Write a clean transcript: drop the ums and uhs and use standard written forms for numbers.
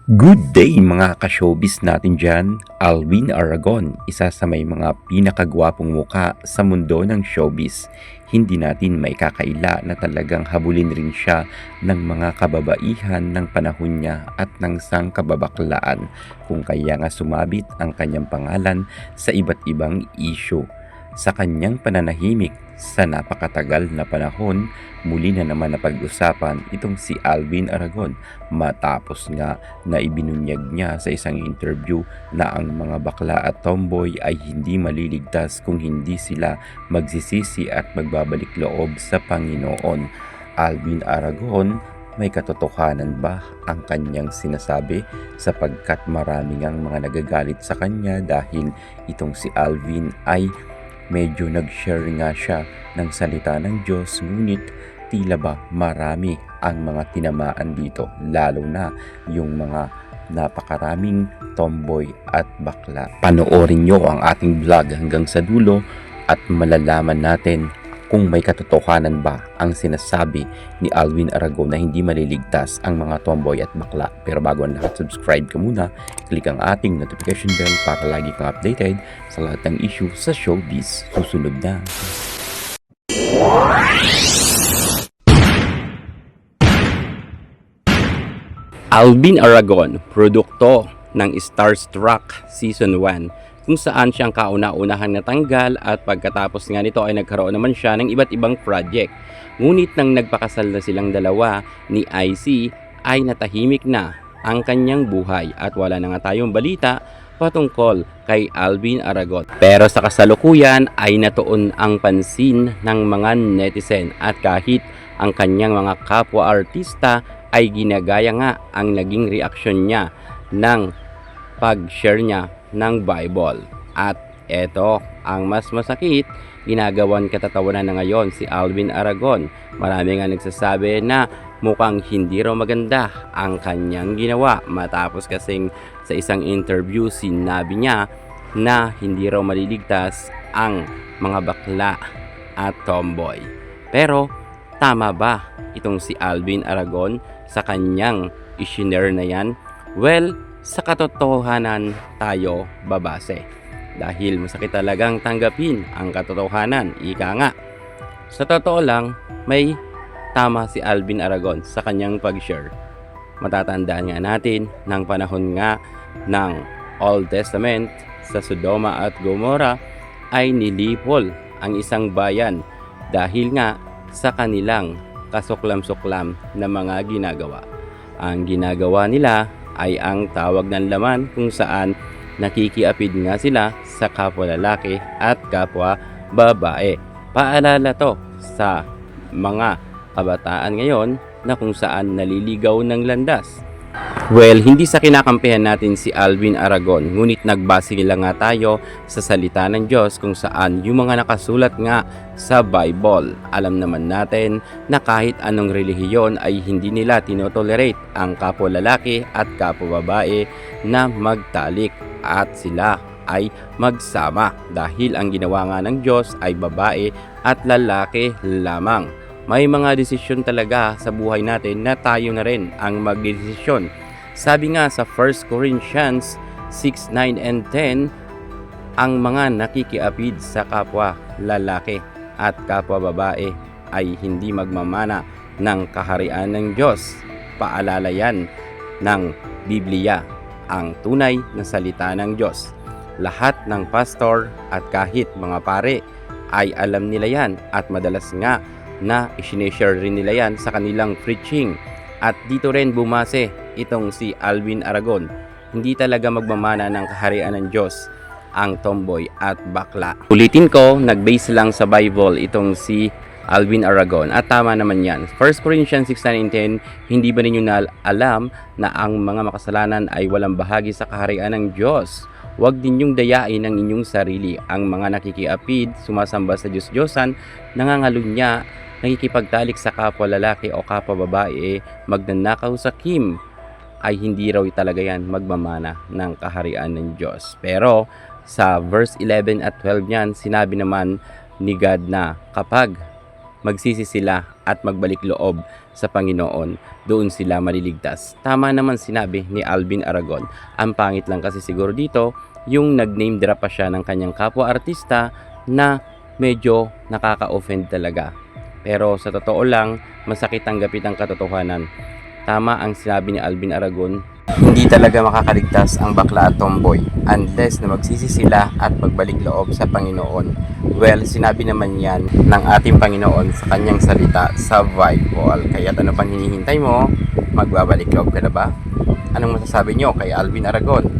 Good day mga ka-showbiz natin dyan. Alvin Aragon, isa sa may mga pinakagwapong muka sa mundo ng showbiz. Hindi natin may kakaila na talagang habulin rin siya ng mga kababaihan ng panahon niya at ng sangkababaklaan, kung kaya nga sumabit ang kanyang pangalan sa iba't ibang issue. Sa kanyang pananahimik sa napakatagal na panahon, muli na naman napag-usapan itong si Alvin Aragon matapos nga na ibinunyag niya sa isang interview na ang mga bakla at tomboy ay hindi maliligtas kung hindi sila magsisisi at magbabalik loob sa Panginoon. Alvin Aragon, may katotohanan ba ang kanyang sinasabi, sapagkat marami ngang mga nagagalit sa kanya dahil itong si Alvin ay medyo nag-share nga siya ng salita ng Diyos, ngunit tila ba marami ang mga tinamaan dito, lalo na yung mga napakaraming tomboy at bakla. Panoorin nyo ang ating vlog hanggang sa dulo at malalaman natin kung may katotohanan ba ang sinasabi ni Alvin Aragon na hindi maliligtas ang mga tomboy at bakla. Pero bago ang lahat, subscribe ka muna, click ang ating notification bell para lagi kang updated sa lahat ng issue sa showbiz. Susunod na. Alvin Aragon, produkto ng Starstruck Season 1, kung saan siyang kauna-unahang natanggal at pagkatapos nga nito ay nagkaroon naman siya ng iba't ibang project. Ngunit nang nagpakasal na silang dalawa ni IC ay natahimik na ang kanyang buhay at wala na nga tayong balita patungkol kay Alvin Aragon. Pero sa kasalukuyan ay natuon ang pansin ng mga netizen at kahit ang kanyang mga kapwa-artista ay ginagaya nga ang naging reaksyon niya ng pag-share niya ng Bible. At eto ang mas masakit, ginagawan katatawanan na ngayon si Alvin Aragon. Marami nga nagsasabi na mukhang hindi raw maganda ang kanyang ginawa matapos kasing sa isang interview sinabi niya na hindi raw maliligtas ang mga bakla at tomboy. Pero tama ba itong si Alvin Aragon sa kanyang isinare na yan? Well, sa katotohanan tayo babase. Dahil masakit talagang tanggapin ang katotohanan, ika nga. Sa totoo lang, may tama si Alvin Aragon sa kanyang pag-share. Matatandaan nga natin ng panahon nga ng Old Testament sa Sodoma at Gomora ay nilipol ang isang bayan dahil nga sa kanilang kasuklam-suklam na mga ginagawa. Ang ginagawa nila ay ang tawag ng laman, kung saan nakikiapid nga sila sa kapwa lalaki at kapwa babae. Paalala to sa mga kabataan ngayon na kung saan naliligaw ng landas. Well, hindi sa kinakampihan natin si Alvin Aragon, ngunit nagbase lang nga tayo sa salita ng Diyos kung saan yung mga nakasulat nga sa Bible. Alam naman natin na kahit anong relihiyon ay hindi nila tinotolerate ang kapwa lalaki at kapwa babae na magtalik at sila ay magsama dahil ang ginawa nga ng Diyos ay babae at lalaki lamang. May mga desisyon talaga sa buhay natin na tayo na rin ang magdesisyon. Sabi nga sa 1 Corinthians 6, 9, and 10, ang mga nakikiapid sa kapwa lalaki at kapwa babae ay hindi magmamana ng kaharian ng Diyos. Paalala yan ng Biblia, ang tunay na salita ng Diyos. Lahat ng pastor at kahit mga pare ay alam nila yan at madalas nga na isineshare rin nila yan sa kanilang preaching. At dito rin bumase itong si Alvin Aragon. Hindi talaga magmamana ng kaharian ng Diyos ang tomboy at bakla. Ulitin ko, nag-base lang sa Bible itong si Alvin Aragon. At tama naman yan. 1 Corinthians 6:9-10, hindi ba ninyo na alam na ang mga makasalanan ay walang bahagi sa kaharian ng Diyos? Huwag ninyong dayain ang inyong sarili. Ang mga nakikiapid, sumasamba sa Diyos-Diyosan, nangangalunya, nakikipagtalik sa kapwa lalaki o kapwa babae, magnanakaw sa kim, ay hindi raw talaga yan magmamana ng kaharian ng Diyos. Pero sa verse 11 at 12 niyan, sinabi naman ni God na kapag magsisi sila at magbalik loob sa Panginoon, doon sila maliligtas. Tama naman sinabi ni Alvin Aragon. Ang pangit lang kasi siguro dito, yung nag-name drop pa siya ng kanyang kapwa artista na medyo nakaka-offend talaga. Pero sa totoo lang, masakit tanggapin ang katotohanan. Tama ang sinabi ni Alvin Aragon, hindi talaga makakaligtas ang bakla at tomboy unless na magsisi sila at magbalik loob sa Panginoon. Well, sinabi naman yan ng ating Panginoon sa kanyang salita sa Bible. Kaya ano pang hinihintay mo? Magbabalik loob ka na ba? Anong masasabi nyo kay Alvin Aragon?